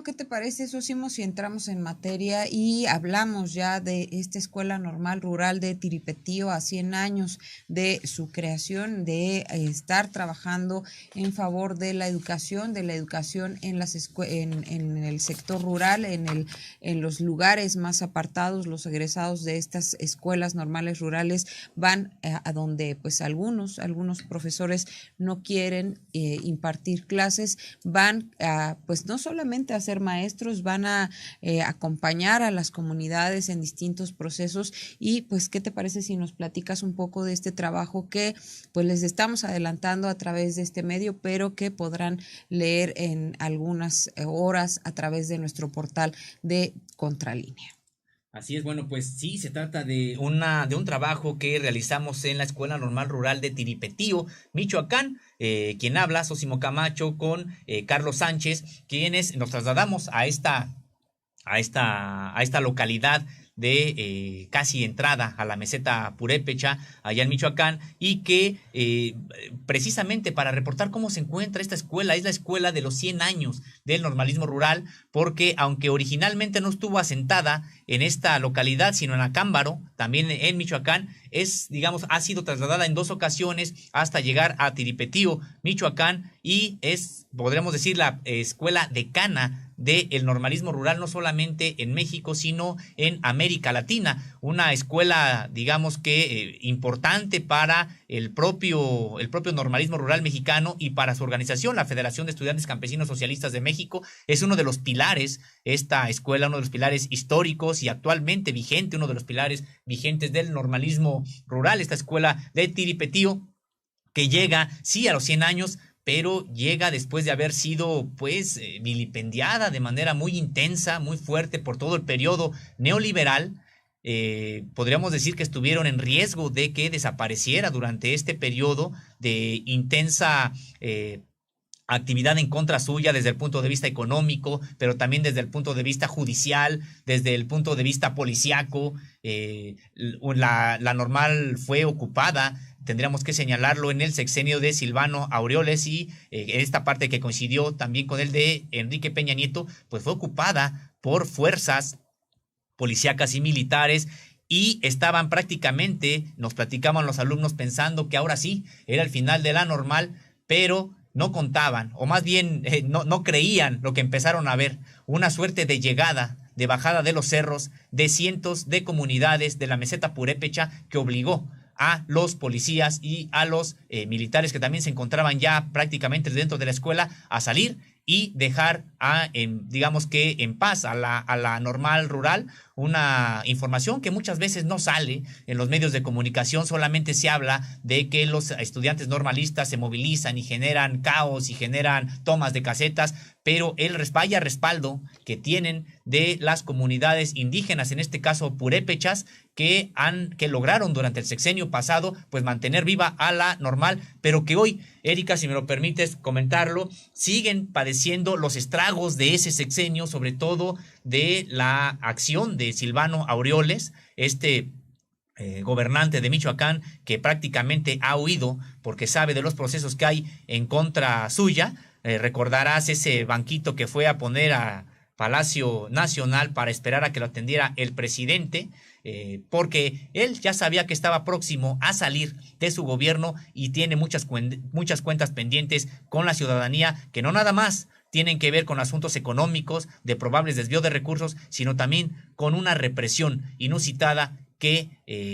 ¿Qué te parece, Sosimo, si entramos en materia y hablamos ya de esta Escuela Normal Rural de Tiripetío a 100 años de su creación, de estar trabajando en favor de la educación en, en el sector rural, en los lugares más apartados? Los egresados de estas escuelas normales rurales van a donde pues algunos profesores no quieren impartir clases, van a, pues no solamente a ser maestros, van a acompañar a las comunidades en distintos procesos. Y pues, ¿qué te parece si nos platicas un poco de este trabajo que pues les estamos adelantando a través de este medio, pero que podrán leer en algunas horas a través de nuestro portal de Contralínea? Así es, bueno, pues sí, se trata de de un trabajo que realizamos en la Escuela Normal Rural de Tiripetío, Michoacán. Quien habla, Sosimo Camacho, con Carlos Sánchez, quienes nos trasladamos a esta localidad de casi entrada a la meseta Purépecha, allá en Michoacán, y que precisamente para reportar cómo se encuentra esta escuela, es la escuela de los 100 años del normalismo rural, porque aunque originalmente no estuvo asentada en esta localidad, sino en Acámbaro, también en Michoacán, digamos, ha sido trasladada en dos ocasiones hasta llegar a Tiripetío, Michoacán, y podríamos decir, la escuela decana del normalismo rural, no solamente en México, sino en América Latina. Una escuela, digamos que importante para el propio normalismo rural mexicano y para su organización, la Federación de Estudiantes Campesinos Socialistas de México. Es uno de los pilares, esta escuela, uno de los pilares históricos y actualmente vigente, uno de los pilares vigentes del normalismo rural, esta escuela de Tiripetío, que llega, sí, a los 100 años, pero llega después de haber sido, pues, vilipendiada de manera muy intensa, muy fuerte por todo el periodo neoliberal. Podríamos decir que estuvieron en riesgo de que desapareciera durante este periodo de intensa actividad en contra suya desde el punto de vista económico, pero también desde el punto de vista judicial, desde el punto de vista policiaco. La normal fue ocupada, tendríamos que señalarlo, en el sexenio de Silvano Aureoles, y en esta parte que coincidió también con el de Enrique Peña Nieto, pues fue ocupada por fuerzas policíacas y militares, y estaban prácticamente, nos platicaban los alumnos, pensando que ahora sí era el final de la normal, pero no contaban, o más bien no creían lo que empezaron a ver: una suerte de llegada, de bajada de los cerros de cientos de comunidades de la meseta purépecha, que obligó a los policías y a los militares, que también se encontraban ya prácticamente dentro de la escuela, a salir y dejar digamos que en paz a la normal rural. Una información que muchas veces no sale en los medios de comunicación, solamente se habla de que los estudiantes normalistas se movilizan y generan caos y generan tomas de casetas, pero el respaldo que tienen de las comunidades indígenas, en este caso purépechas, que lograron durante el sexenio pasado pues mantener viva a la normal, pero que hoy, Erika, si me lo permites comentarlo, siguen padeciendo los estragos de ese sexenio, sobre todo de la acción de Silvano Aureoles, gobernante de Michoacán, que prácticamente ha huido porque sabe de los procesos que hay en contra suya. Recordarás ese banquito que fue a poner a Palacio Nacional para esperar a que lo atendiera el presidente, porque él ya sabía que estaba próximo a salir de su gobierno, y tiene muchas cuentas pendientes con la ciudadanía, que no nada más tienen que ver con asuntos económicos, de probables desvíos de recursos, sino también con una represión inusitada que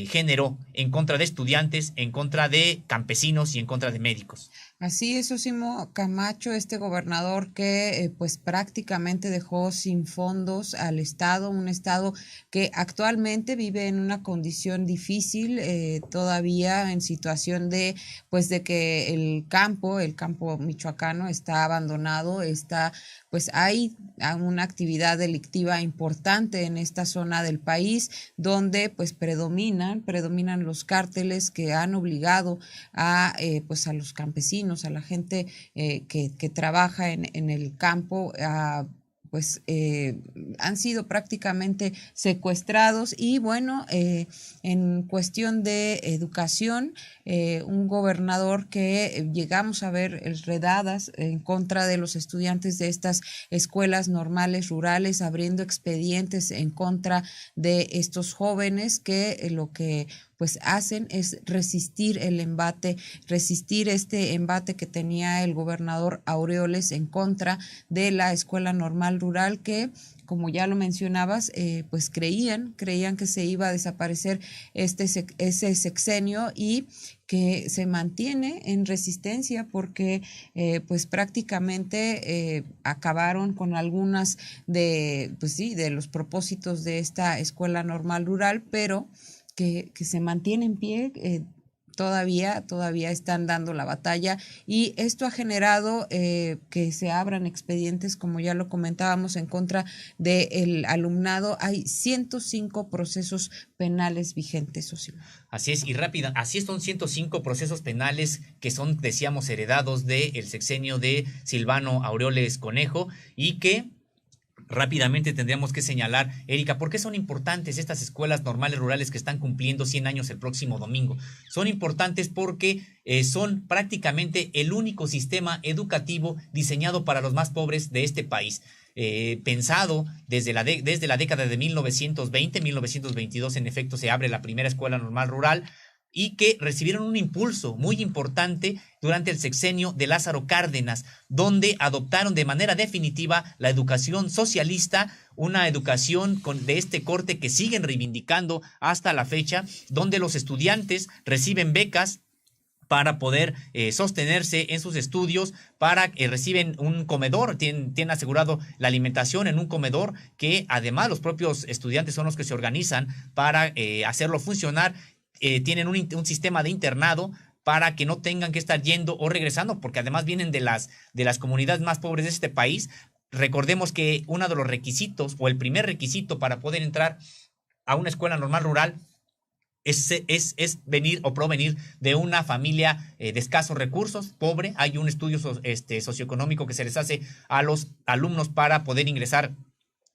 generó en contra de estudiantes, en contra de campesinos y en contra de médicos. Así es, Sosimo Camacho, este gobernador que pues prácticamente dejó sin fondos al estado, un estado que actualmente vive en una condición difícil, todavía en situación de pues de que el campo michoacano está abandonado, está pues hay una actividad delictiva importante en esta zona del país, donde pues predominan los cárteles que han obligado a pues a los campesinos, a la gente que trabaja en el campo, a pues han sido prácticamente secuestrados. Y bueno, en cuestión de educación, un gobernador que llegamos a ver redadas en contra de los estudiantes de estas escuelas normales rurales, abriendo expedientes en contra de estos jóvenes que lo que pues hacen es resistir el embate, resistir este embate que tenía el gobernador Aureoles en contra de la Escuela Normal Rural, que, como ya lo mencionabas, pues creían que se iba a desaparecer ese sexenio, y que se mantiene en resistencia porque pues prácticamente acabaron con algunas de, pues sí, de los propósitos de esta Escuela Normal Rural, pero que se mantiene en pie. Todavía están dando la batalla, y esto ha generado que se abran expedientes, como ya lo comentábamos, en contra del alumnado. Hay 105 procesos penales vigentes, Sosimo. Así es, y rápida, así son 105 procesos penales que son, decíamos, heredados del sexenio de Silvano Aureoles Conejo, y que rápidamente tendríamos que señalar, Erika, ¿por qué son importantes estas escuelas normales rurales que están cumpliendo 100 años el próximo domingo? Son importantes porque son prácticamente el único sistema educativo diseñado para los más pobres de este país. Pensado desde la década de 1920, 1922, en efecto, se abre la primera escuela normal rural, y que recibieron un impulso muy importante durante el sexenio de Lázaro Cárdenas, donde adoptaron de manera definitiva la educación socialista, una educación de este corte que siguen reivindicando hasta la fecha, donde los estudiantes reciben becas para poder sostenerse en sus estudios, reciben un comedor, tienen asegurado la alimentación en un comedor, que además los propios estudiantes son los que se organizan para hacerlo funcionar. Tienen un sistema de internado para que no tengan que estar yendo o regresando, porque además vienen de las comunidades más pobres de este país. Recordemos que uno de los requisitos, o el primer requisito para poder entrar a una escuela normal rural, es venir o provenir de una familia de escasos recursos, pobre. Hay un estudio socioeconómico que se les hace a los alumnos para poder ingresar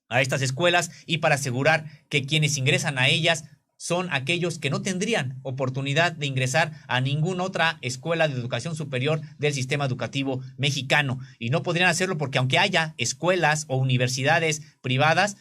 a estas escuelas, y para asegurar que quienes ingresan a ellas son aquellos que no tendrían oportunidad de ingresar a ninguna otra escuela de educación superior del sistema educativo mexicano. Y no podrían hacerlo porque, aunque haya escuelas o universidades privadas,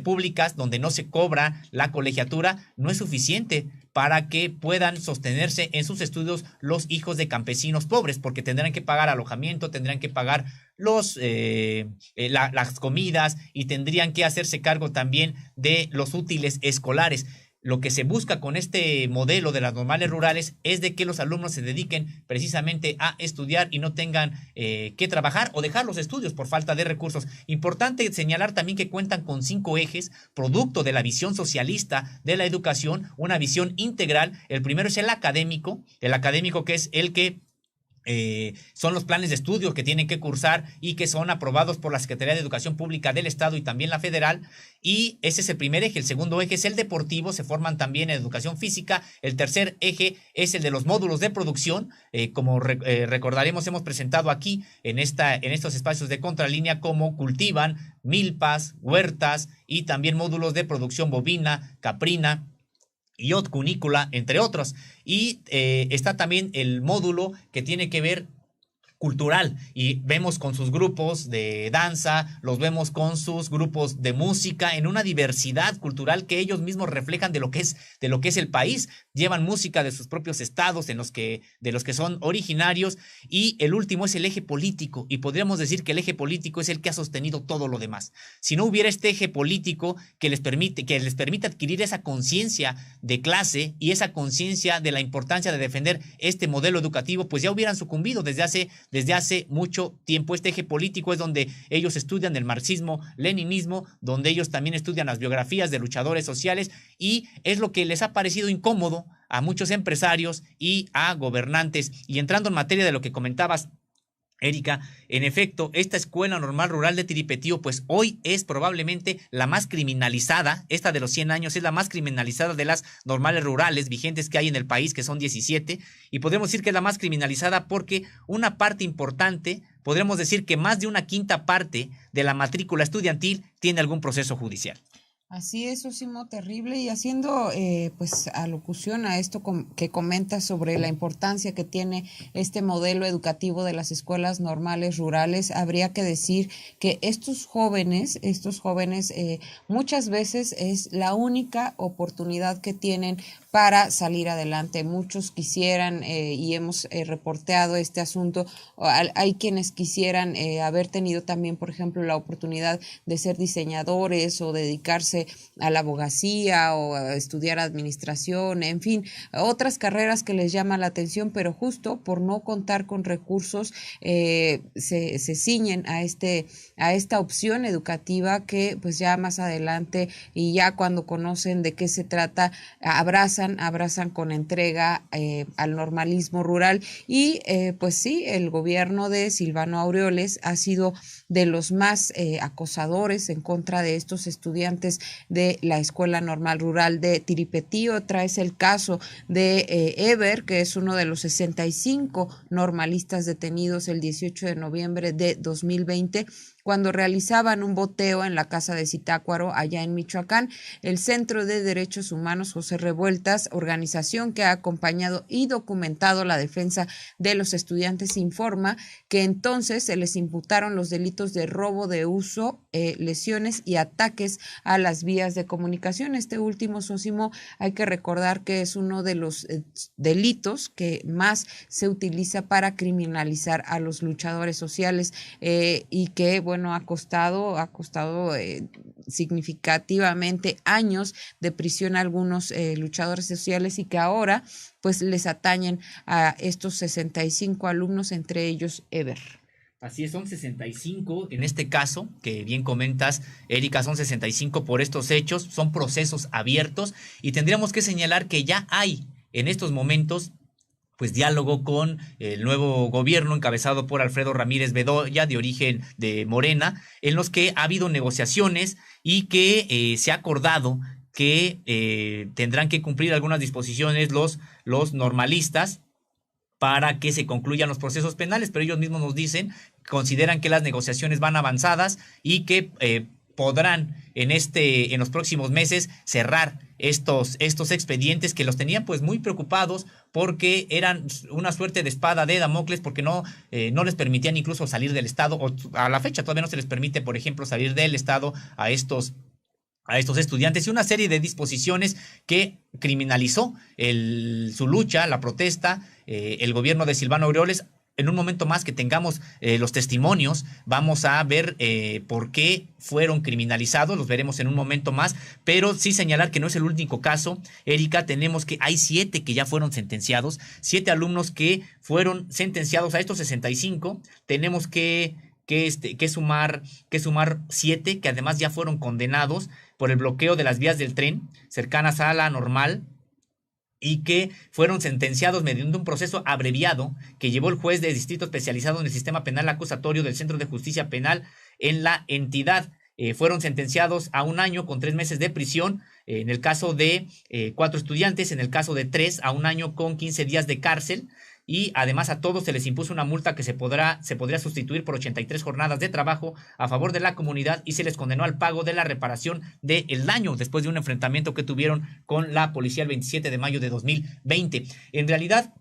públicas, donde no se cobra la colegiatura, no es suficiente para que puedan sostenerse en sus estudios los hijos de campesinos pobres, porque tendrán que pagar alojamiento, tendrán que pagar las comidas, y tendrían que hacerse cargo también de los útiles escolares. Lo que se busca con este modelo de las normales rurales es de que los alumnos se dediquen precisamente a estudiar y no tengan que trabajar o dejar los estudios por falta de recursos. Importante señalar también que cuentan con 5 ejes, producto de la visión socialista de la educación, una visión integral. El primero es el académico que es el que son los planes de estudio que tienen que cursar y que son aprobados por la Secretaría de Educación Pública del Estado y también la federal, y ese es el primer eje. El segundo eje es el deportivo, se forman también en educación física. El tercer eje es el de los módulos de producción, como recordaremos, hemos presentado aquí en estos espacios de Contralínea cómo cultivan milpas, huertas, y también módulos de producción bovina, caprina y cunícola, entre otros. Y está también el módulo que tiene que ver cultural, y vemos con sus grupos de danza, los vemos con sus grupos de música, en una diversidad cultural que ellos mismos reflejan de lo que es el país. Llevan música de sus propios estados, de los que son originarios. Y el último es el eje político, y podríamos decir que el eje político es el que ha sostenido todo lo demás. Si no hubiera este eje político que les permite adquirir esa conciencia de clase y esa conciencia de la importancia de defender este modelo educativo, pues ya hubieran sucumbido desde hace mucho tiempo. Este eje político es donde ellos estudian el marxismo-leninismo, donde ellos también estudian las biografías de luchadores sociales, y es lo que les ha parecido incómodo a muchos empresarios y a gobernantes. Y entrando en materia de lo que comentabas Erika, en efecto, esta escuela normal rural de Tiripetío, pues hoy es probablemente la más criminalizada, esta de los 100 años es la más criminalizada de las normales rurales vigentes que hay en el país, que son 17, y podemos decir que es la más criminalizada porque una parte importante, podremos decir que más de una quinta parte de la matrícula estudiantil tiene algún proceso judicial. Así es, Osimo, terrible. Y haciendo pues alocución a esto que comenta sobre la importancia que tiene este modelo educativo de las escuelas normales rurales, habría que decir que estos jóvenes muchas veces es la única oportunidad que tienen para salir adelante. Muchos quisieran, y hemos reporteado este asunto, hay quienes quisieran haber tenido también, por ejemplo, la oportunidad de ser diseñadores o dedicarse a la abogacía o a estudiar administración, en fin, otras carreras que les llama la atención, pero justo por no contar con recursos se ciñen a esta opción educativa que pues ya más adelante y ya cuando conocen de qué se trata, abrazan con entrega al normalismo rural y pues sí, el gobierno de Silvano Aureoles ha sido de los más acosadores en contra de estos estudiantes de la Escuela Normal Rural de Tiripetío. Traes el caso de Eber, que es uno de los 65 normalistas detenidos el 18 de noviembre de 2020, cuando realizaban un boteo en la casa de Zitácuaro, allá en Michoacán. El Centro de Derechos Humanos José Revueltas, organización que ha acompañado y documentado la defensa de los estudiantes, informa que entonces se les imputaron los delitos de robo de uso, lesiones y ataques a las vías de comunicación. Este último, Sósimo, hay que recordar que es uno de los delitos que más se utiliza para criminalizar a los luchadores sociales y que, bueno, ha costado significativamente años de prisión a algunos luchadores sociales y que ahora pues les atañen a estos 65 alumnos, entre ellos Eber. Así es, son 65 en este caso, que bien comentas, Erika, son 65 por estos hechos, son procesos abiertos y tendríamos que señalar que ya hay en estos momentos pues diálogo con el nuevo gobierno encabezado por Alfredo Ramírez Bedoya, de origen de Morena, en los que ha habido negociaciones y que se ha acordado que tendrán que cumplir algunas disposiciones los normalistas para que se concluyan los procesos penales, pero ellos mismos nos dicen, consideran que las negociaciones van avanzadas y que podrán en los próximos meses cerrar estos expedientes que los tenían pues muy preocupados porque eran una suerte de espada de Damocles porque no les permitían incluso salir del estado, o a la fecha todavía no se les permite, por ejemplo, salir del estado a estos estudiantes y una serie de disposiciones que criminalizó su lucha, la protesta, el gobierno de Silvano Aureoles. En un momento más que tengamos los testimonios, vamos a ver por qué fueron criminalizados, los veremos en un momento más, pero sí señalar que no es el único caso, Erika, tenemos que hay 7 que ya fueron sentenciados, 7 alumnos que fueron sentenciados a estos 65, tenemos que sumar 7 que además ya fueron condenados por el bloqueo de las vías del tren cercanas a la normal, y que fueron sentenciados mediante un proceso abreviado que llevó el juez de distrito especializado en el sistema penal acusatorio del Centro de Justicia Penal en la entidad. Fueron sentenciados a 1 año con 3 meses de prisión, en el caso de 4 estudiantes, en el caso de 3 a 1 año con 15 días de cárcel. Y además a todos se les impuso una multa que se podría sustituir por 83 jornadas de trabajo a favor de la comunidad y se les condenó al pago de la reparación del daño después de un enfrentamiento que tuvieron con la policía el 27 de mayo de 2020. En realidad,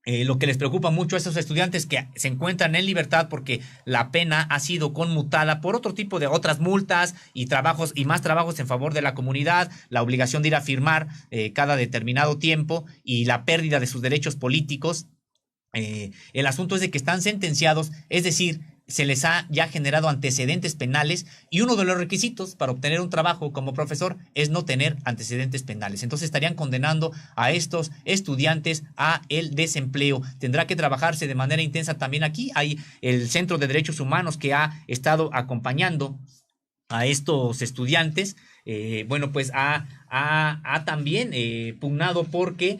lo que les preocupa mucho a esos estudiantes que se encuentran en libertad porque la pena ha sido conmutada por otro tipo de otras multas y trabajos y más trabajos en favor de la comunidad, la obligación de ir a firmar cada determinado tiempo y la pérdida de sus derechos políticos. El asunto es de que están sentenciados, es decir, se les ha ya generado antecedentes penales y uno de los requisitos para obtener un trabajo como profesor es no tener antecedentes penales. Entonces estarían condenando a estos estudiantes a el desempleo. Tendrá que trabajarse de manera intensa también aquí. Hay el Centro de Derechos Humanos que ha estado acompañando a estos estudiantes bueno, pues ha también pugnado porque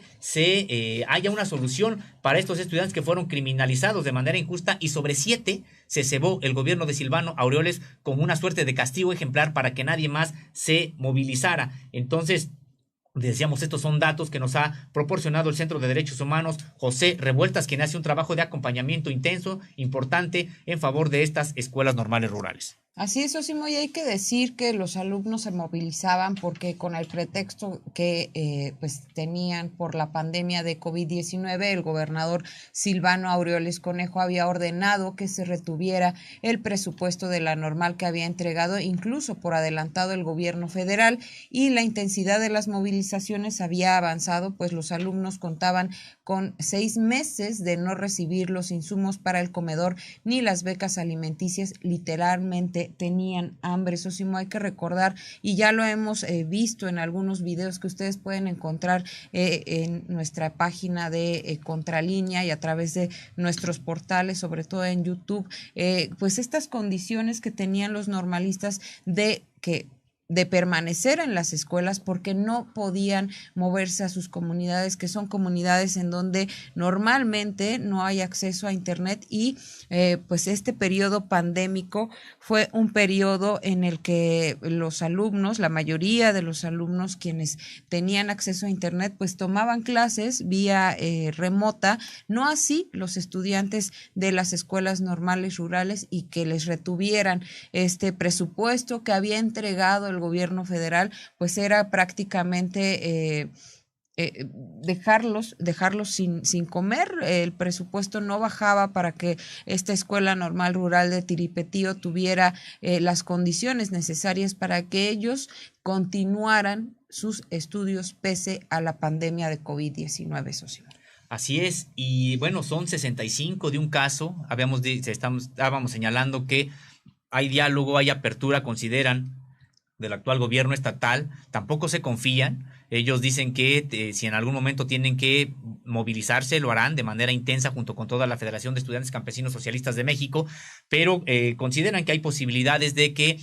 haya una solución para estos estudiantes que fueron criminalizados de manera injusta, y sobre 7 se cebó el gobierno de Silvano Aureoles como una suerte de castigo ejemplar para que nadie más se movilizara. Entonces, decíamos, estos son datos que nos ha proporcionado el Centro de Derechos Humanos José Revueltas, quien hace un trabajo de acompañamiento intenso, importante, en favor de estas escuelas normales rurales. Así es, Osimo, y hay que decir que los alumnos se movilizaban porque con el pretexto que pues tenían por la pandemia de COVID-19, el gobernador Silvano Aureoles Conejo había ordenado que se retuviera el presupuesto de la normal que había entregado incluso por adelantado el gobierno federal, y la intensidad de las movilizaciones había avanzado, pues los alumnos contaban con 6 meses de no recibir los insumos para el comedor ni las becas alimenticias. Literalmente tenían hambre. Eso sí, hay que recordar, y ya lo hemos visto en algunos videos que ustedes pueden encontrar en nuestra página de Contralínea y a través de nuestros portales, sobre todo en YouTube, pues estas condiciones que tenían los normalistas de permanecer en las escuelas porque no podían moverse a sus comunidades, que son comunidades en donde normalmente no hay acceso a internet, y pues este periodo pandémico fue un periodo en el que los alumnos, la mayoría de los alumnos quienes tenían acceso a internet, pues tomaban clases vía remota, no así los estudiantes de las escuelas normales rurales, y que les retuvieran este presupuesto que había entregado el gobierno federal, pues era prácticamente dejarlos sin comer. El presupuesto no bajaba para que esta escuela normal rural de Tiripetío tuviera las condiciones necesarias para que ellos continuaran sus estudios pese a la pandemia de COVID-19, socio. Así es, y bueno, son 65 de un caso. Estábamos señalando que hay diálogo, hay apertura, consideran, del actual gobierno estatal. Tampoco se confían. Ellos dicen que si en algún momento tienen que movilizarse, lo harán de manera intensa junto con toda la Federación de Estudiantes Campesinos Socialistas de México, pero consideran que hay posibilidades de que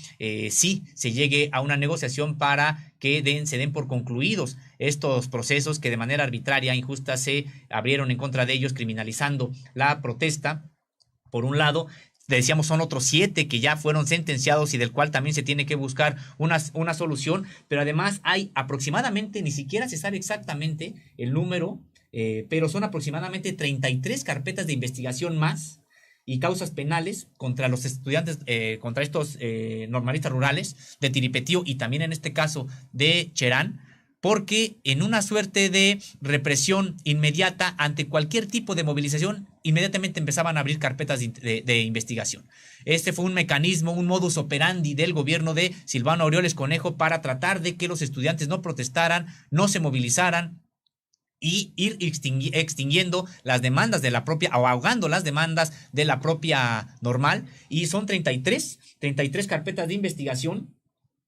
sí se llegue a una negociación para que se den por concluidos estos procesos que de manera arbitraria, injusta, se abrieron en contra de ellos, criminalizando la protesta. Por un lado, decíamos, son otros 7 que ya fueron sentenciados y del cual también se tiene que buscar una solución, pero además hay aproximadamente, ni siquiera se sabe exactamente el número, pero son aproximadamente 33 carpetas de investigación más y causas penales contra los estudiantes, contra estos normalistas rurales de Tiripetío y también en este caso de Cherán, porque en una suerte de represión inmediata ante cualquier tipo de movilización, inmediatamente empezaban a abrir carpetas de investigación. Este fue un mecanismo, un modus operandi del gobierno de Silvano Aureoles Conejo para tratar de que los estudiantes no protestaran, no se movilizaran y ir extinguiendo las demandas de la propia, o ahogando las demandas de la propia normal. Y son 33 carpetas de investigación.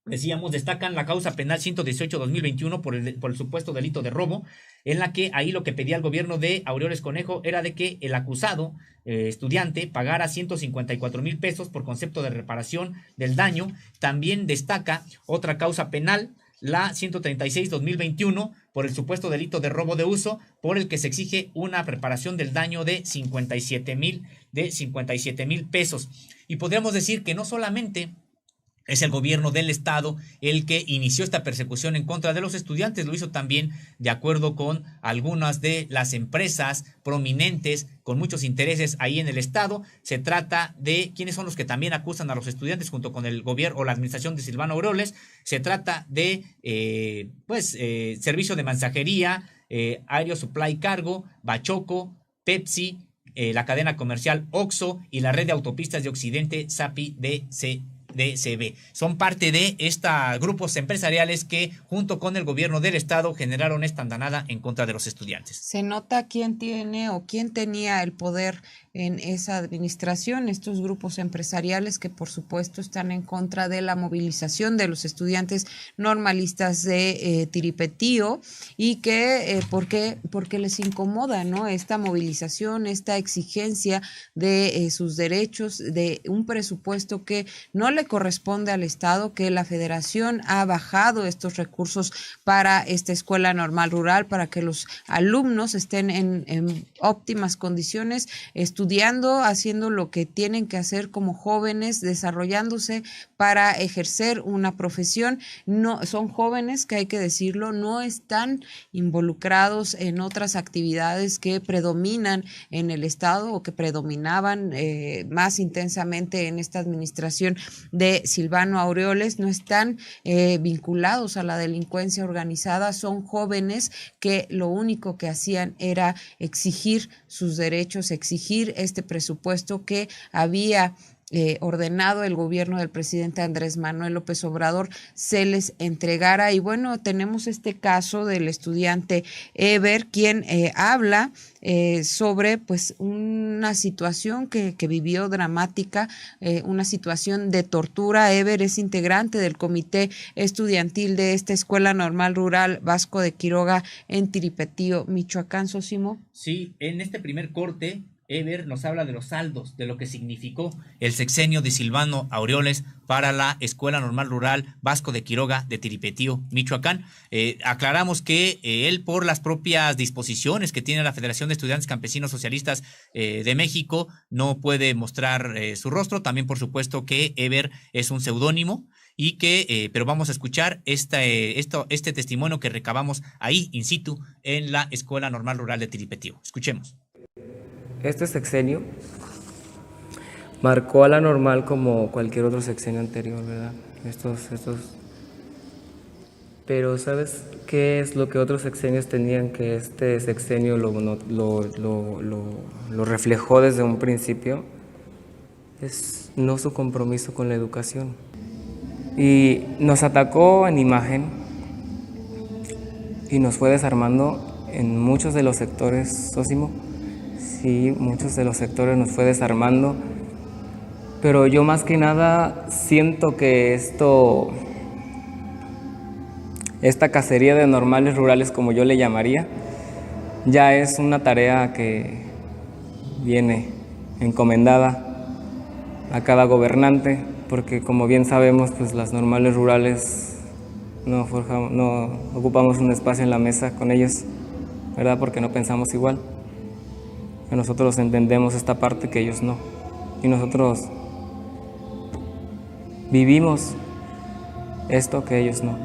Decíamos, destacan la causa penal 118-2021 por el supuesto delito de robo, en la que ahí lo que pedía el gobierno de Aureoles Conejo era de que el acusado estudiante pagara 154,000 pesos por concepto de reparación del daño. También destaca otra causa penal, la 136-2021, por el supuesto delito de robo de uso, por el que se exige una reparación del daño de 57,000 pesos. Y podríamos decir que no solamente es el gobierno del estado el que inició esta persecución en contra de los estudiantes, lo hizo también de acuerdo con algunas de las empresas prominentes con muchos intereses ahí en el estado. Se trata de quienes son los que también acusan a los estudiantes junto con el gobierno o la administración de Silvano Aureoles. Se trata de servicio de mensajería, Aéreo Supply Cargo, Bachoco, Pepsi, la cadena comercial Oxxo y la red de autopistas de Occidente, SAPI DCB. Son parte de estos grupos empresariales que junto con el gobierno del estado generaron esta andanada en contra de los estudiantes. Se nota quién tiene o quién tenía el poder en esa administración, estos grupos empresariales que por supuesto están en contra de la movilización de los estudiantes normalistas de Tiripetío y que porque les incomoda, ¿no?, esta movilización, esta exigencia de sus derechos, de un presupuesto que no le corresponde al Estado, que la Federación ha bajado estos recursos para esta escuela normal rural, para que los alumnos estén en óptimas condiciones, estudiando, haciendo lo que tienen que hacer como jóvenes, desarrollándose para ejercer una profesión. No, son jóvenes que, hay que decirlo, no están involucrados en otras actividades que predominan en el Estado o que predominaban más intensamente en esta administración de Silvano Aureoles. No están vinculados a la delincuencia organizada, son jóvenes que lo único que hacían era exigir sus derechos, exigir este presupuesto que había ordenado el gobierno del presidente Andrés Manuel López Obrador se les entregara. Y bueno, tenemos este caso del estudiante Ever, quien habla sobre pues una situación que vivió dramática, una situación de tortura. Ever es integrante del comité estudiantil de esta Escuela Normal Rural Vasco de Quiroga en Tiripetío, Michoacán. Sosimo. Sí, en este primer corte Ever nos habla de los saldos, de lo que significó el sexenio de Silvano Aureoles para la Escuela Normal Rural Vasco de Quiroga de Tiripetío, Michoacán. Aclaramos que él, por las propias disposiciones que tiene la Federación de Estudiantes Campesinos Socialistas de México, no puede mostrar su rostro. También, por supuesto, que Ever es un seudónimo y que, pero vamos a escuchar este testimonio que recabamos ahí, in situ, en la Escuela Normal Rural de Tiripetío. Escuchemos. Este sexenio marcó a la normal como cualquier otro sexenio anterior, ¿verdad? Pero ¿sabes qué es lo que otros sexenios tenían que este sexenio lo reflejó desde un principio? Es no su compromiso con la educación. Y nos atacó en imagen y nos fue desarmando en muchos de los sectores, Sosimo. Sí, muchos de los sectores nos fue desarmando, pero yo más que nada siento que esta cacería de normales rurales, como yo le llamaría, ya es una tarea que viene encomendada a cada gobernante, porque como bien sabemos, pues las normales rurales no ocupamos un espacio en la mesa con ellos, ¿verdad? Porque no pensamos igual. Que nosotros entendemos esta parte que ellos no, y nosotros vivimos esto que ellos no.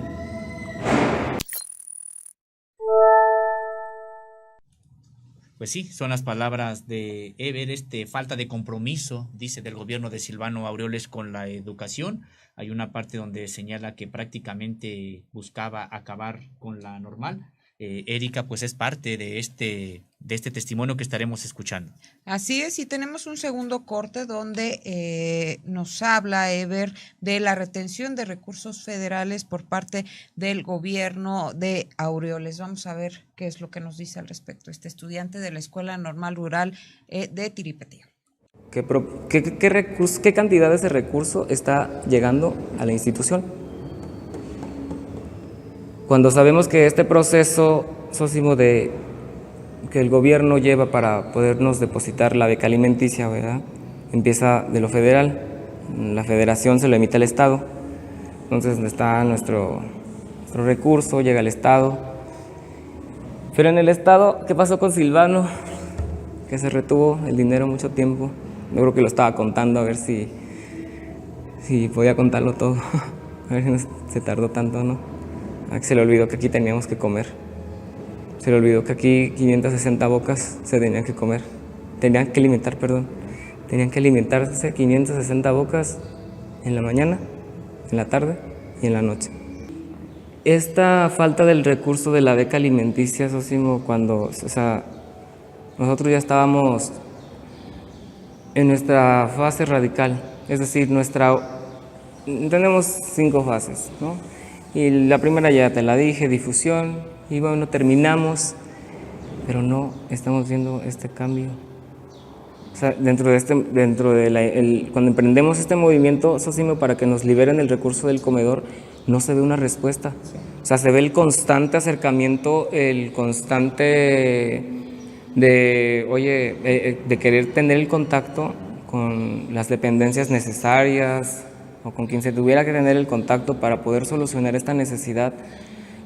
Pues sí, son las palabras de Ever, falta de compromiso, dice, del gobierno de Silvano Aureoles con la educación. Hay una parte donde señala que prácticamente buscaba acabar con la normal. Erika, pues es parte de este testimonio que estaremos escuchando. Así es, y tenemos un segundo corte donde nos habla Ever de la retención de recursos federales por parte del gobierno de Aureoles. Vamos a ver qué es lo que nos dice al respecto este estudiante de la Escuela Normal Rural de Tiripetío. ¿Qué cantidades de recurso está llegando a la institución? Cuando sabemos que este proceso, Sosimo, que el gobierno lleva para podernos depositar la beca alimenticia, ¿verdad?, empieza de lo federal, la federación se lo emite al Estado, entonces está nuestro recurso, llega al Estado, pero en el Estado, ¿qué pasó con Silvano? Que se retuvo el dinero mucho tiempo, yo creo que lo estaba contando, a ver si podía contarlo todo, a ver si no se tardó tanto, ¿no? Se le olvidó que aquí teníamos que comer. Se le olvidó que aquí 560 bocas se tenían que comer. Tenían que alimentarse 560 bocas en la mañana, en la tarde y en la noche. Esta falta del recurso de la beca alimenticia, Sosimo, nosotros ya estábamos en nuestra fase radical, es decir, tenemos 5 fases, ¿no? Y la primera ya te la dije, difusión, y bueno, terminamos, pero no estamos viendo este cambio. O sea, cuando emprendemos este movimiento, Sosimo, para que nos liberen el recurso del comedor, no se ve una respuesta. O sea, se ve el constante acercamiento, el constante de querer tener el contacto con las dependencias necesarias o con quien se tuviera que tener el contacto para poder solucionar esta necesidad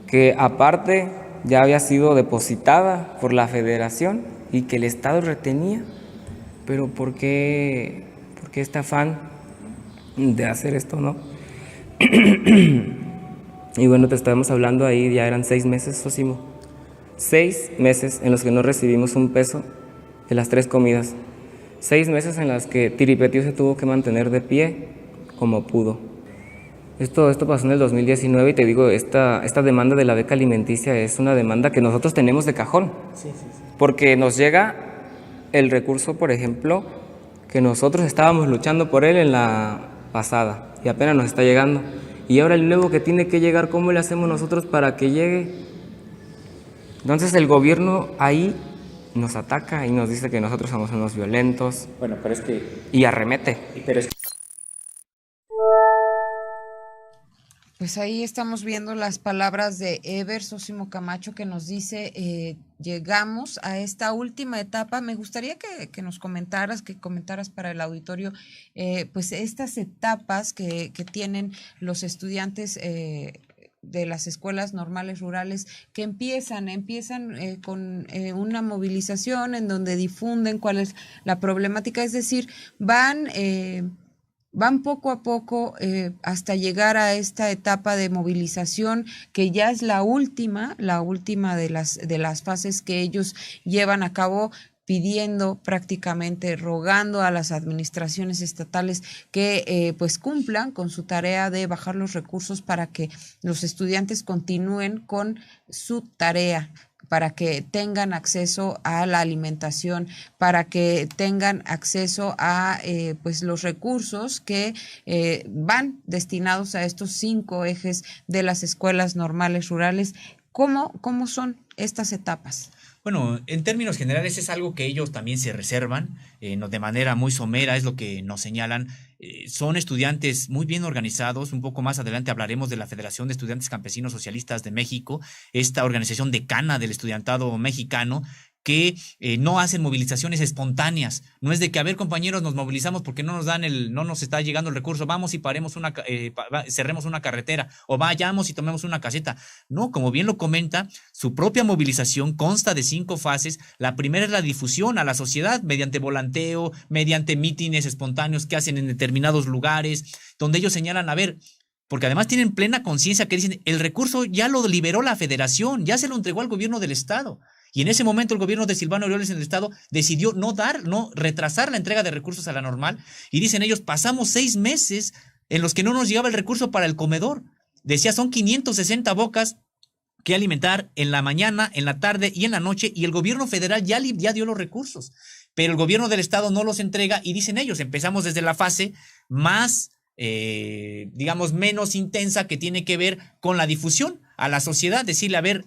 que aparte ya había sido depositada por la Federación y que el Estado retenía. Pero ¿por qué este afán de hacer esto, no? Y bueno, te estábamos hablando ahí, ya eran 6 meses, Sosimo. 6 meses en los que no recibimos un peso de las 3 comidas. 6 meses en las que Tiripetío se tuvo que mantener de pie como pudo. Esto pasó en el 2019 y te digo, esta demanda de la beca alimenticia es una demanda que nosotros tenemos de cajón. Sí. Porque nos llega el recurso, por ejemplo, que nosotros estábamos luchando por él en la pasada y apenas nos está llegando. Y ahora el nuevo que tiene que llegar, ¿cómo le hacemos nosotros para que llegue? Entonces el gobierno ahí nos ataca y nos dice que nosotros somos unos violentos. Bueno, pero es que... Y arremete. Pero es que... Pues ahí estamos viendo las palabras de Ever Sosimo Camacho, que nos dice, llegamos a esta última etapa. Me gustaría que nos comentaras, para el auditorio, pues estas etapas que tienen los estudiantes de las escuelas normales rurales, que empiezan con una movilización en donde difunden cuál es la problemática, es decir, van poco a poco hasta llegar a esta etapa de movilización, que ya es la última de las fases que ellos llevan a cabo, pidiendo, prácticamente rogando a las administraciones estatales que pues cumplan con su tarea de bajar los recursos para que los estudiantes continúen con su tarea, para que tengan acceso a la alimentación, para que tengan acceso a pues los recursos que van destinados a estos 5 ejes de las escuelas normales rurales. ¿Cómo son estas etapas? Bueno, en términos generales es algo que ellos también se reservan, de manera muy somera es lo que nos señalan. Son estudiantes muy bien organizados. Un poco más adelante hablaremos de la Federación de Estudiantes Campesinos Socialistas de México, esta organización decana del estudiantado mexicano, que no hacen movilizaciones espontáneas. No es de que, a ver, compañeros, nos movilizamos porque no nos está llegando el recurso, vamos y cerremos una carretera, o vayamos y tomemos una caseta. No, como bien lo comenta, su propia movilización consta de 5 fases. La primera es la difusión a la sociedad mediante volanteo, mediante mítines espontáneos que hacen en determinados lugares, donde ellos señalan, a ver, porque además tienen plena conciencia que dicen, el recurso ya lo liberó la Federación, ya se lo entregó al gobierno del Estado. Y en ese momento el gobierno de Silvano Aureoles en el Estado decidió retrasar la entrega de recursos a la normal. Y dicen ellos, pasamos 6 meses en los que no nos llegaba el recurso para el comedor. Decía, son 560 bocas que alimentar en la mañana, en la tarde y en la noche, y el gobierno federal ya dio los recursos. Pero el gobierno del Estado no los entrega, y dicen ellos, empezamos desde la fase más, digamos, menos intensa, que tiene que ver con la difusión a la sociedad, decirle, a ver,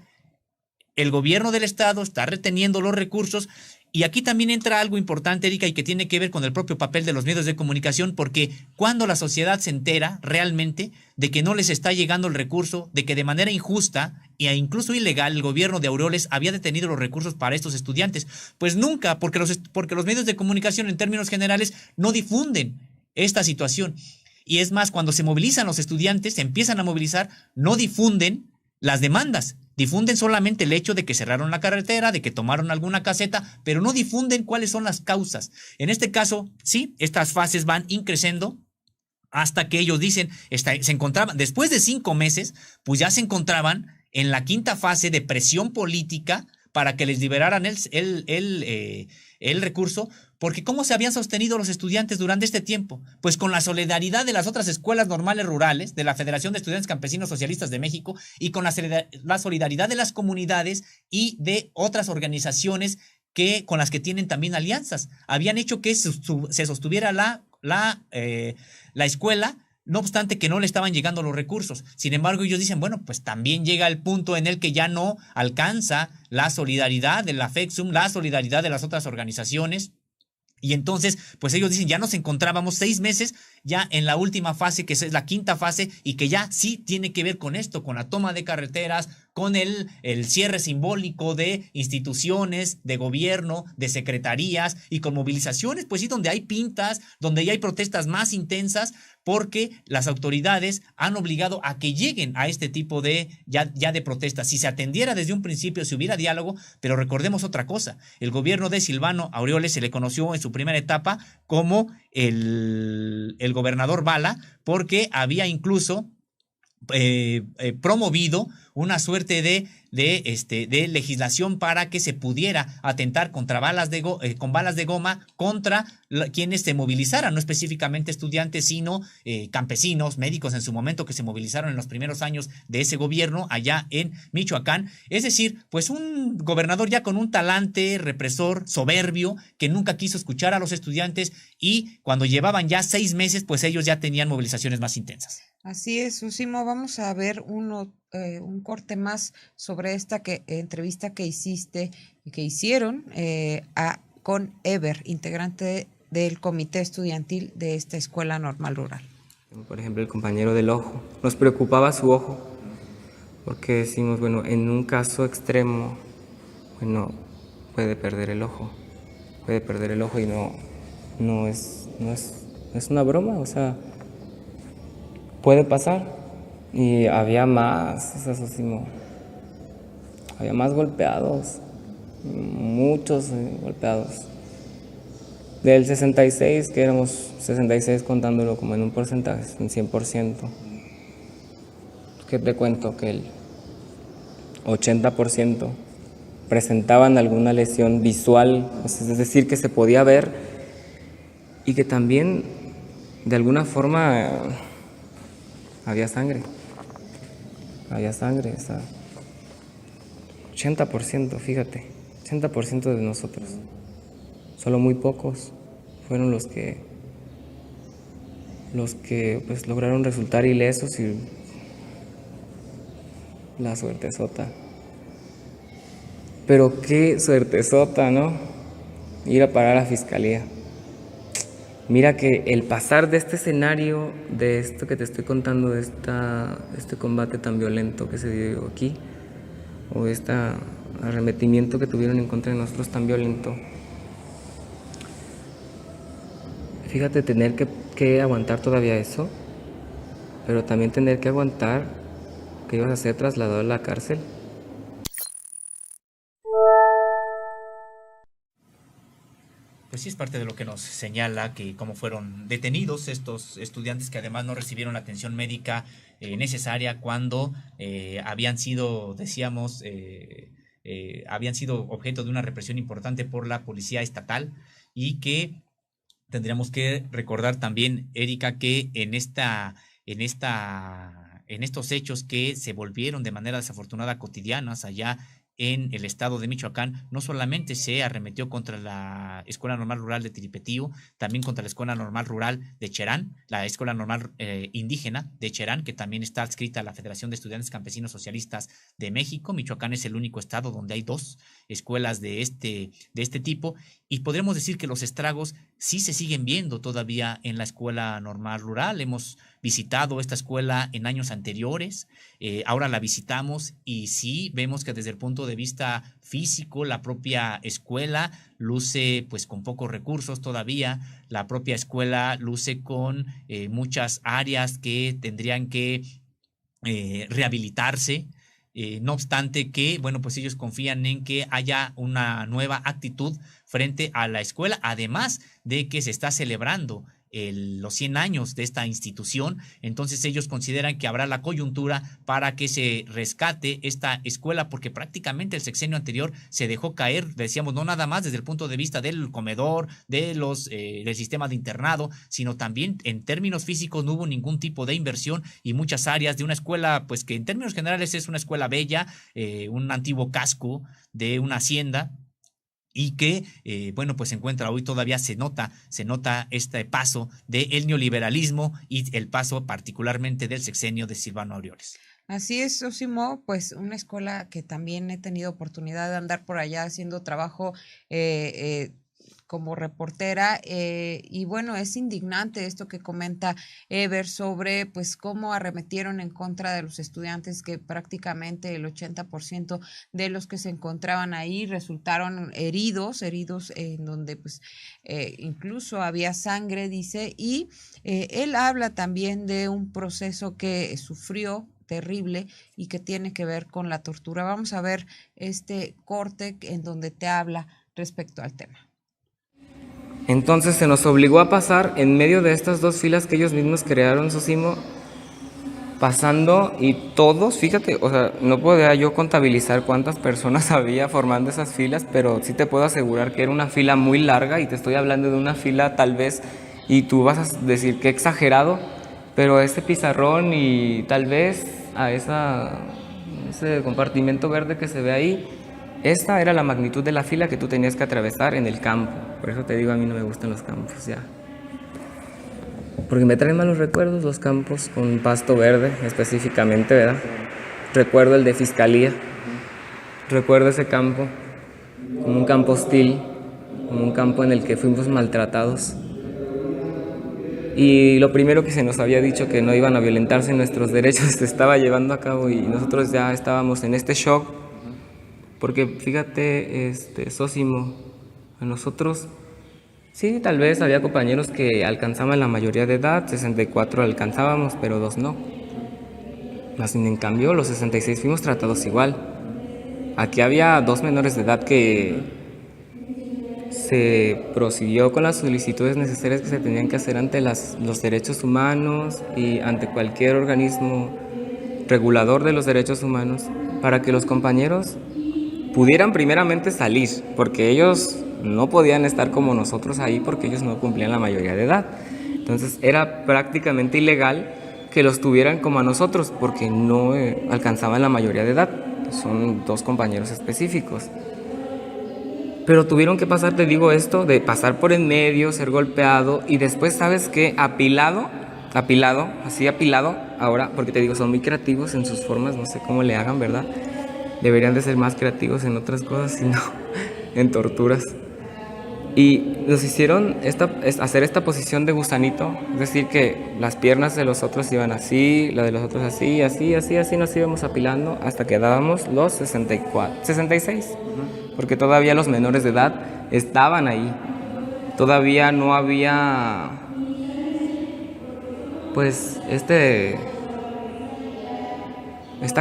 el gobierno del Estado está reteniendo los recursos. Y aquí también entra algo importante, Erika, y que tiene que ver con el propio papel de los medios de comunicación, porque cuando la sociedad se entera realmente de que no les está llegando el recurso, de que de manera injusta e incluso ilegal el gobierno de Aureoles había detenido los recursos para estos estudiantes, pues nunca, porque los medios de comunicación en términos generales no difunden esta situación. Y es más, cuando se movilizan los estudiantes, se empiezan a movilizar, no difunden las demandas. Difunden solamente el hecho de que cerraron la carretera, de que tomaron alguna caseta, pero no difunden cuáles son las causas. En este caso, sí, estas fases van increciendo hasta que ellos dicen, se encontraban, después de 5 meses, pues ya se encontraban en la 5ª fase de presión política para que les liberaran el recurso, porque ¿cómo se habían sostenido los estudiantes durante este tiempo? Pues con la solidaridad de las otras escuelas normales rurales, de la Federación de Estudiantes Campesinos Socialistas de México, y con la solidaridad de las comunidades y de otras organizaciones con las que tienen también alianzas. Habían hecho que se sostuviera la escuela, no obstante que no le estaban llegando los recursos. Sin embargo, ellos dicen, bueno, pues también llega el punto en el que ya no alcanza la solidaridad de la FECSUM, la solidaridad de las otras organizaciones, Y entonces, pues ellos dicen, ya nos encontrábamos 6 meses ya en la última fase, que es la quinta fase, y que ya sí tiene que ver con esto, con la toma de carreteras, con el cierre simbólico de instituciones, de gobierno, de secretarías y con movilizaciones, pues sí, donde hay pintas, donde ya hay protestas más intensas, porque las autoridades han obligado a que lleguen a este tipo de ya de protestas. Si se atendiera desde un principio, si hubiera diálogo, pero recordemos otra cosa, el gobierno de Silvano Aureoles se le conoció en su primera etapa como el gobernador Bala, porque había incluso promovido una suerte de legislación para que se pudiera atentar contra con balas de goma contra quienes se movilizaran, no específicamente estudiantes, sino campesinos, médicos en su momento que se movilizaron en los primeros años de ese gobierno allá en Michoacán. Es decir, pues un gobernador ya con un talante represor, soberbio, que nunca quiso escuchar a los estudiantes, y cuando llevaban ya 6 meses, pues ellos ya tenían movilizaciones más intensas. Así es, Usimo. Vamos a ver un corte más sobre esta entrevista que hicieron con Ever, integrante del comité estudiantil de esta escuela normal rural. Por ejemplo, el compañero del ojo. Nos preocupaba su ojo, porque decimos, bueno, en un caso extremo, bueno, puede perder el ojo y no es una broma, o sea, puede pasar. Y había más, había más golpeados, muchos golpeados. Del 66, que éramos 66 contándolo como en un porcentaje, en 100%, ¿qué te cuento? Que el 80% presentaban alguna lesión visual, es decir, que se podía ver, y que también de alguna forma había sangre, o sea, 80%, fíjate, 80% de nosotros. Solo muy pocos fueron los que pues lograron resultar ilesos, y la suertezota. Pero qué suertezota, ¿no? Ir a parar a la fiscalía. Mira que el pasar de este escenario, de esto que te estoy contando, de este combate tan violento que se dio aquí, o este arremetimiento que tuvieron en contra de nosotros tan violento, fíjate, tener que aguantar todavía eso, pero también tener que aguantar que ibas a ser trasladado a la cárcel. Pues sí, es parte de lo que nos señala que cómo fueron detenidos estos estudiantes, que además no recibieron la atención médica necesaria cuando habían sido, decíamos, habían sido objeto de una represión importante por la policía estatal, y que tendríamos que recordar también, Erika, que en estos hechos que se volvieron de manera desafortunada cotidianas allá en el estado de Michoacán, no solamente se arremetió contra la Escuela Normal Rural de Tiripetío, también contra la Escuela Normal Rural de Cherán, la Escuela Normal Indígena de Cherán, que también está adscrita a la Federación de Estudiantes Campesinos Socialistas de México. Michoacán es el único estado donde hay 2 escuelas de este tipo, y podremos decir que los estragos sí se siguen viendo todavía en la Escuela Normal Rural. Hemos visitado esta escuela en años anteriores, ahora la visitamos y sí vemos que desde el punto de vista físico la propia escuela luce pues con pocos recursos todavía. La propia escuela luce con muchas áreas que tendrían que rehabilitarse. No obstante que, bueno, pues ellos confían en que haya una nueva actitud frente a la escuela, además de que se está celebrando los 100 años de esta institución. Entonces ellos consideran que habrá la coyuntura para que se rescate esta escuela, porque prácticamente el sexenio anterior se dejó caer, decíamos, no nada más desde el punto de vista del comedor, del sistema de internado, sino también en términos físicos no hubo ningún tipo de inversión, y muchas áreas de una escuela, pues que en términos generales es una escuela bella, un antiguo casco de una hacienda, y que, bueno, pues se encuentra hoy, todavía se nota este paso del neoliberalismo y el paso particularmente del sexenio de Silvano Aureoles. Así es, Osimo, pues una escuela que también he tenido oportunidad de andar por allá haciendo trabajo como reportera, y bueno, es indignante esto que comenta Ever sobre pues cómo arremetieron en contra de los estudiantes, que prácticamente el 80% de los que se encontraban ahí resultaron heridos en donde pues incluso había sangre, dice, y él habla también de un proceso que sufrió terrible y que tiene que ver con la tortura. Vamos a ver este corte en donde te habla respecto al tema. Entonces se nos obligó a pasar en medio de estas dos filas que ellos mismos crearon, Sosimo, pasando, y todos, fíjate, o sea, no podía yo contabilizar cuántas personas había formando esas filas, pero sí te puedo asegurar que era una fila muy larga, y te estoy hablando de una fila tal vez, y tú vas a decir que exagerado, pero ese pizarrón y tal vez a ese compartimento verde que se ve ahí, esta era la magnitud de la fila que tú tenías que atravesar en el campo. Por eso te digo, a mí no me gustan los campos ya. Porque me traen malos recuerdos los campos con pasto verde, específicamente, ¿verdad? Recuerdo el de Fiscalía. Recuerdo ese campo como un campo hostil, como un campo en el que fuimos maltratados. Y lo primero que se nos había dicho, que no iban a violentarse nuestros derechos, se estaba llevando a cabo, y nosotros ya estábamos en este shock. Porque fíjate, Sosimo, a nosotros, sí, tal vez había compañeros que alcanzaban la mayoría de edad, 64 alcanzábamos, pero 2 no. Más bien, en cambio, los 66 fuimos tratados igual. Aquí había 2 menores de edad que se prosiguió con las solicitudes necesarias que se tenían que hacer ante los derechos humanos y ante cualquier organismo regulador de los derechos humanos, para que los compañeros pudieran primeramente salir, porque ellos no podían estar como nosotros ahí porque ellos no cumplían la mayoría de edad. Entonces era prácticamente ilegal que los tuvieran como a nosotros porque no alcanzaban la mayoría de edad. Son 2 compañeros específicos. Pero tuvieron que pasar, te digo esto, de pasar por en medio, ser golpeado, y después, ¿sabes qué? Apilado, así apilado, ahora, porque te digo, son muy creativos en sus formas, no sé cómo le hagan, ¿verdad? Deberían de ser más creativos en otras cosas, sino en torturas. Y nos hicieron hacer esta posición de gusanito, es decir, que las piernas de los otros iban así, la de los otros así, así nos íbamos apilando hasta que dábamos los 66, porque todavía los menores de edad estaban ahí. Todavía no había, pues, esta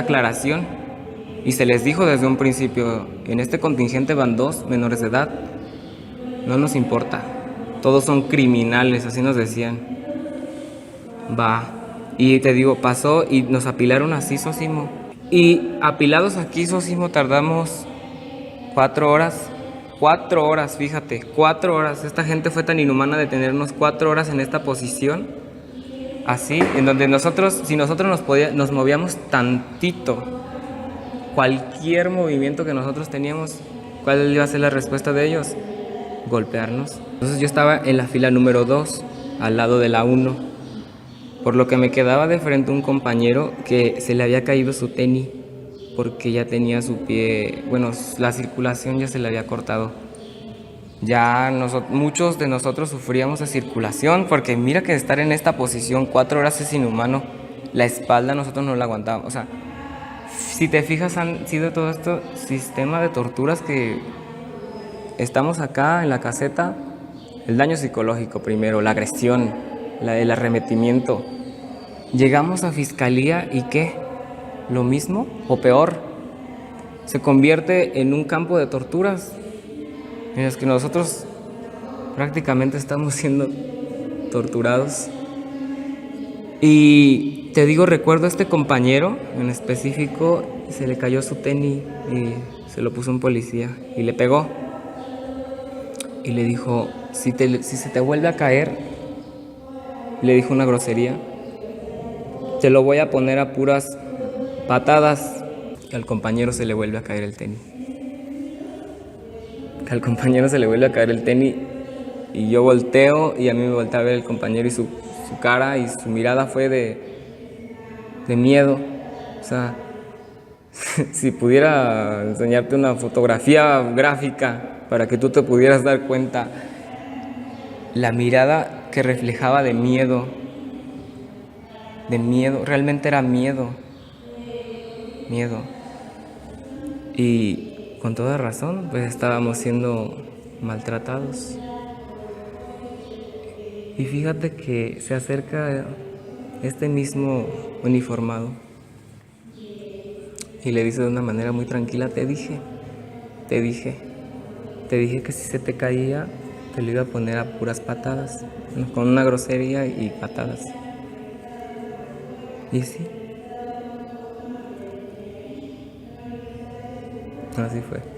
aclaración. Y se les dijo desde un principio, en este contingente van 2 menores de edad, no nos importa, todos son criminales, así nos decían. Y te digo, pasó y nos apilaron así, Sosimo. Y apilados aquí, Sosimo, tardamos 4 horas. 4 horas, fíjate, 4 horas. Esta gente fue tan inhumana de tenernos 4 horas en esta posición, así, en donde nosotros, si nosotros nos movíamos tantito, cualquier movimiento que nosotros teníamos, ¿cuál iba a ser la respuesta de ellos? Golpearnos. Entonces yo estaba en la fila número 2, al lado de la 1, por lo que me quedaba de frente un compañero que se le había caído su tenis, porque ya tenía su pie, bueno, la circulación ya se le había cortado. Ya muchos de nosotros sufríamos de circulación, porque mira que estar en esta posición 4 horas es inhumano. La espalda nosotros no la aguantábamos, o sea, si te fijas, han sido todo este sistema de torturas que estamos acá en la caseta. El daño psicológico primero, la agresión, el arremetimiento. Llegamos a Fiscalía y ¿qué? ¿Lo mismo o peor? Se convierte en un campo de torturas en los que nosotros prácticamente estamos siendo torturados. Y te digo, recuerdo a este compañero en específico, se le cayó su tenis y se lo puso un policía y le pegó. Y le dijo, si se te vuelve a caer, le dijo una grosería, te lo voy a poner a puras patadas. Y al compañero se le vuelve a caer el tenis. Y yo volteo y a mí me voltea a ver el compañero y su cara y su mirada fue de miedo. O sea, si pudiera enseñarte una fotografía gráfica para que tú te pudieras dar cuenta la mirada que reflejaba de miedo, realmente era miedo. Y con toda razón, pues estábamos siendo maltratados. Y fíjate que se acerca este mismo uniformado y le dice de una manera muy tranquila: te dije que si se te caía te lo iba a poner a puras patadas, con una grosería y patadas. Y sí, así fue.